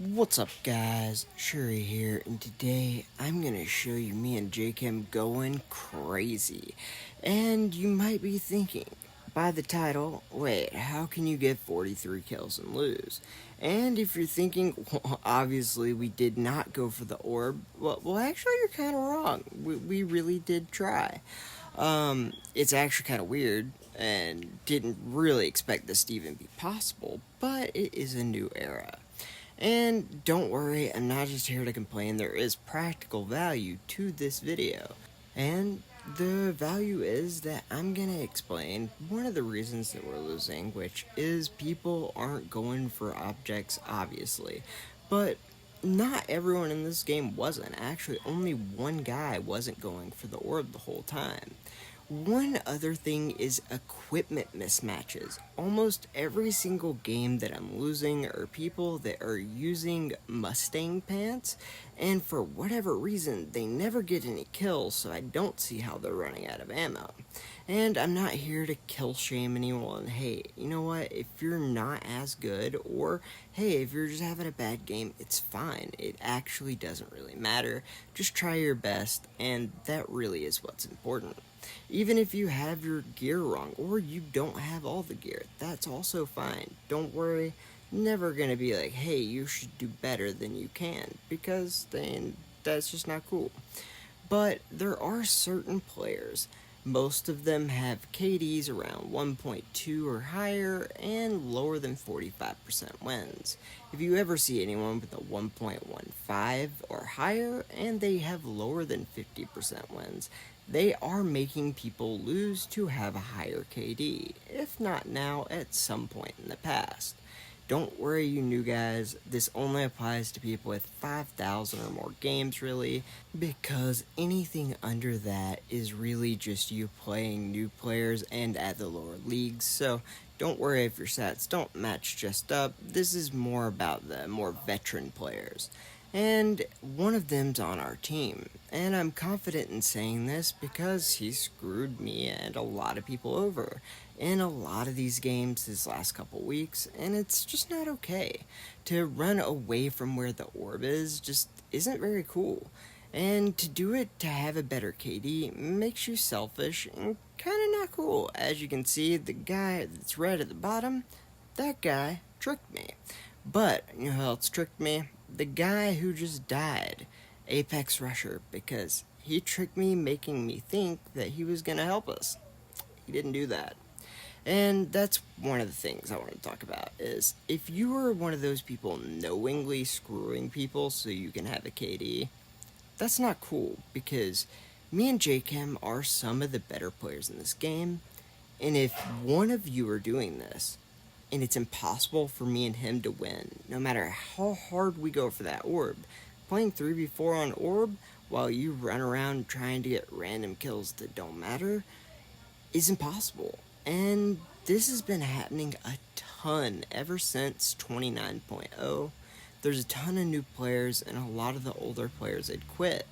What's up guys, Shouri here, and today I'm going to show you me and Jkim going crazy. And you might be thinking, by the title, wait, how can you get 43 kills and lose? And if you're thinking, well, obviously we did not go for the orb, well actually you're kind of wrong. We really did try. It's actually kind of weird, and didn't really expect this to even be possible, but it is a new era. And don't worry, I'm not just here to complain, there is practical value to this video. And the value is that I'm gonna explain one of the reasons that we're losing, which is people aren't going for objects, obviously. But not everyone in this game wasn't. Actually, only one guy wasn't going for the orb the whole time. One other thing is equipment mismatches. Almost every single game that I'm losing are people that are using Mustang pants, and for whatever reason, they never get any kills, so I don't see how they're running out of ammo. And I'm not here to kill shame anyone. Hey, you know what? If you're not as good, or hey, if you're just having a bad game, it's fine. It actually doesn't really matter. Just try your best, and that really is what's important. Even if you have your gear wrong, or you don't have all the gear, that's also fine. Don't worry, never gonna be like, hey, you should do better than you can, because then that's just not cool. But there are certain players, most of them have KDs around 1.2 or higher and lower than 45% wins. If you ever see anyone with a 1.15 or higher and they have lower than 50% wins, they are making people lose to have a higher KD, if not now, at some point in the past. Don't worry, you new guys, this only applies to people with 5,000 or more games, really, because anything under that is really just you playing new players and at the lower leagues, so don't worry if your stats don't match just up. This is more about the more veteran players. And one of them's on our team, and I'm confident in saying this because he screwed me and a lot of people over in a lot of these games this last couple weeks, and it's just not okay. To run away from where the orb is just isn't very cool. And to do it to have a better KD makes you selfish and kinda not cool. As you can see, the guy that's right at the bottom, that guy tricked me. But, you know who else tricked me? The guy who just died, Apex Rusher, because he tricked me, making me think that he was gonna help us. He didn't do that. And that's one of the things I want to talk about is if you are one of those people knowingly screwing people so you can have a KD, that's not cool because me and Jkim are some of the better players in this game, and if one of you are doing this, and it's impossible for me and him to win, no matter how hard we go for that orb, playing 3v4 on orb while you run around trying to get random kills that don't matter is impossible. And this has been happening a ton ever since 29.0. There's a ton of new players and a lot of the older players had quit.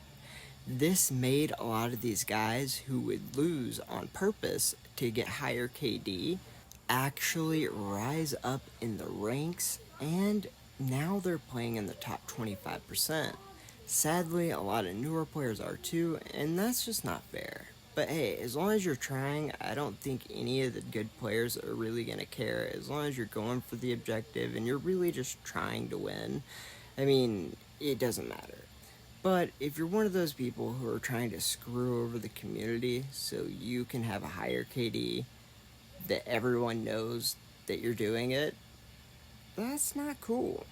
This made a lot of these guys who would lose on purpose to get higher KD actually rise up in the ranks, and now they're playing in the top 25%. Sadly, a lot of newer players are too, and that's just not fair. But hey, as long as you're trying, I don't think any of the good players are really going to care. As long as you're going for the objective and you're really just trying to win, I mean, it doesn't matter. But if you're one of those people who are trying to screw over the community so you can have a higher KD, that everyone knows that you're doing it, that's not cool.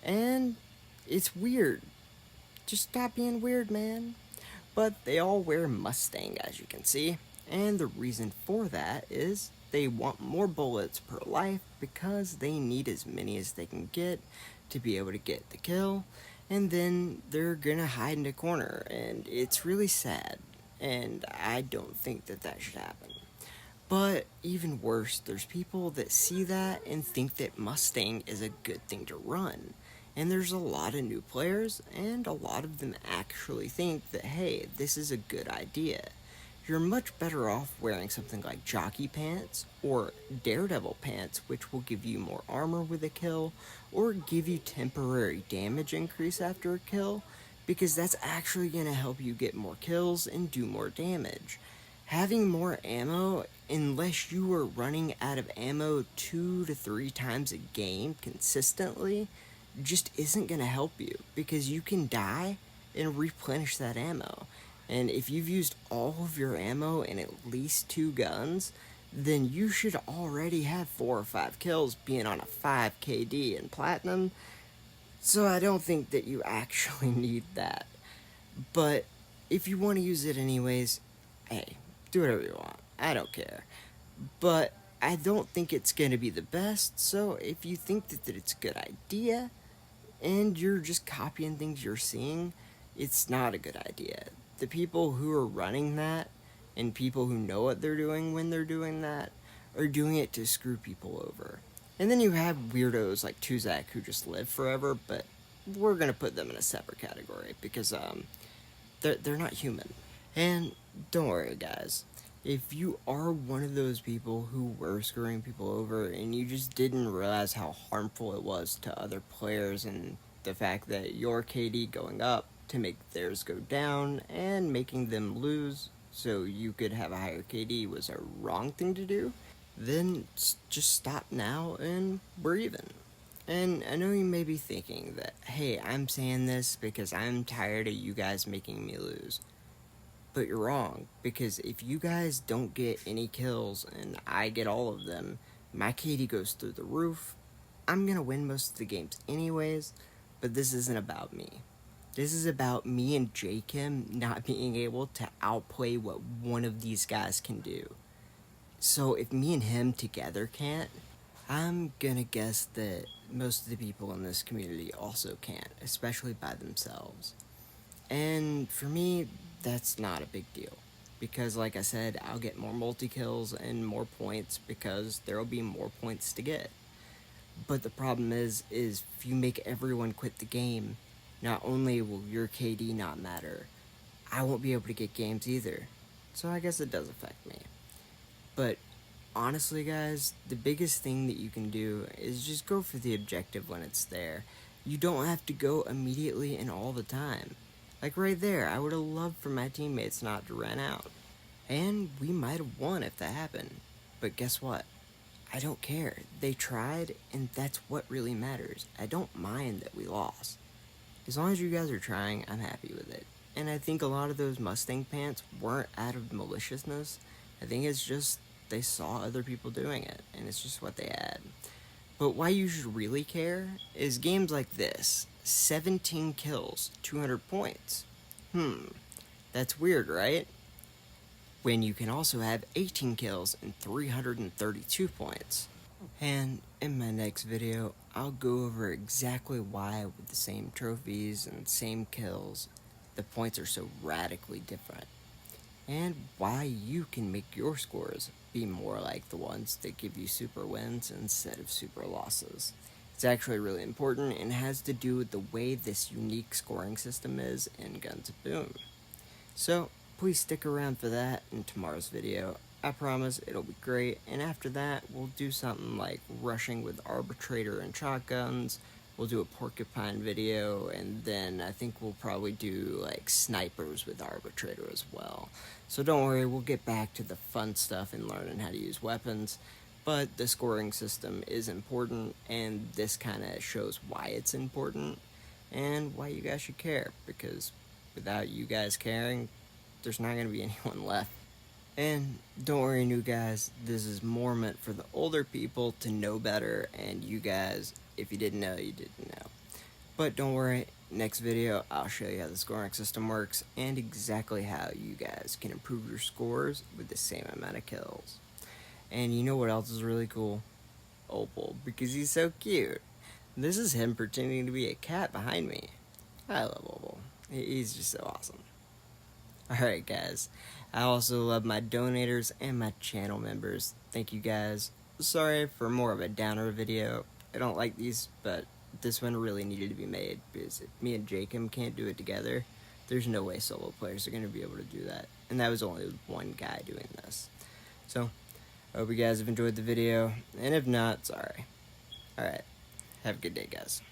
And it's weird. Just stop being weird, man. But they all wear Mustang, as you can see, and the reason for that is they want more bullets per life because they need as many as they can get to be able to get the kill, and then they're gonna hide in a corner, and it's really sad, and I don't think that that should happen. But even worse, there's people that see that and think that Mustang is a good thing to run. And there's a lot of new players, and a lot of them actually think that, hey, this is a good idea. you're much better off wearing something like jockey pants or daredevil pants, which will give you more armor with a kill or give you temporary damage increase after a kill, because that's actually going to help you get more kills and do more damage. Having more ammo, unless you are running out of ammo 2 to 3 times a game consistently, just isn't going to help you, because you can die and replenish that ammo. And if you've used all of your ammo in at least 2 guns, then you should already have 4 or 5 kills being on a 5 KD in platinum. So I don't think that you actually need that. But if you want to use it anyways, hey, do whatever you want. I don't care. But I don't think it's going to be the best, so if you think that it's a good idea and you're just copying things you're seeing, it's not a good idea. The people who are running that and people who know what they're doing when they're doing that are doing it to screw people over. And then you have weirdos like Tuzak who just live forever, but we're going to put them in a separate category because they're not human. And don't worry, guys. If you are one of those people who were screwing people over and you just didn't realize how harmful it was to other players, and the fact that your KD going up to make theirs go down and making them lose so you could have a higher KD was a wrong thing to do, then just stop now and we're even. And I know you may be thinking that, hey, I'm saying this because I'm tired of you guys making me lose. But you're wrong, because if you guys don't get any kills and I get all of them, my KD goes through the roof. I'm going to win most of the games anyways, but this isn't about me. This is about me and Jkim not being able to outplay what one of these guys can do. So if me and him together can't, I'm gonna guess that most of the people in this community also can't, especially by themselves. And for me, that's not a big deal. Because like I said, I'll get more multi-kills and more points because there'll be more points to get. But the problem is if you make everyone quit the game, not only will your KD not matter, I won't be able to get games either. So I guess it does affect me. But honestly, guys, the biggest thing that you can do is just go for the objective when it's there. You don't have to go immediately and all the time. Like right there, I would have loved for my teammates not to run out. And we might have won if that happened. But guess what? I don't care. They tried, and that's what really matters. I don't mind that we lost. As long as you guys are trying, I'm happy with it. And I think a lot of those Mustang pants weren't out of maliciousness. I think it's just they saw other people doing it, and it's just what they had. But why you should really care is games like this. 17 kills, 200 points. That's weird, right? When you can also have 18 kills and 332 points. And in my next video, I'll go over exactly why with the same trophies and same kills, the points are so radically different. And why you can make your scores be more like the ones that give you super wins instead of super losses. It's actually really important and has to do with the way this unique scoring system is in Guns of Boom. So please stick around for that in tomorrow's video. I promise it'll be great, and after that we'll do something like rushing with Arbitrator and shotguns. We'll do a porcupine video, and then I think we'll probably do like snipers with Arbitrator as well. So don't worry, we'll get back to the fun stuff and learning how to use weapons. But the scoring system is important, and this kind of shows why it's important and why you guys should care, because without you guys caring, there's not going to be anyone left. And don't worry, new guys, this is more meant for the older people to know better, and you guys, if you didn't know, you didn't know. But don't worry, next video I'll show you how the scoring system works and exactly how you guys can improve your scores with the same amount of kills. And you know what else is really cool? Opal, because he's so cute. This is him pretending to be a cat behind me. I love Opal. He's just so awesome. Alright guys, I also love my donators and my channel members. Thank you guys. Sorry for more of a downer video. I don't like these, but this one really needed to be made because if me and Jkim can't do it together, There's no way solo players are going to be able to do that. And that was only one guy doing this. So, I hope you guys have enjoyed the video, and if not, sorry. Alright, have a good day, guys.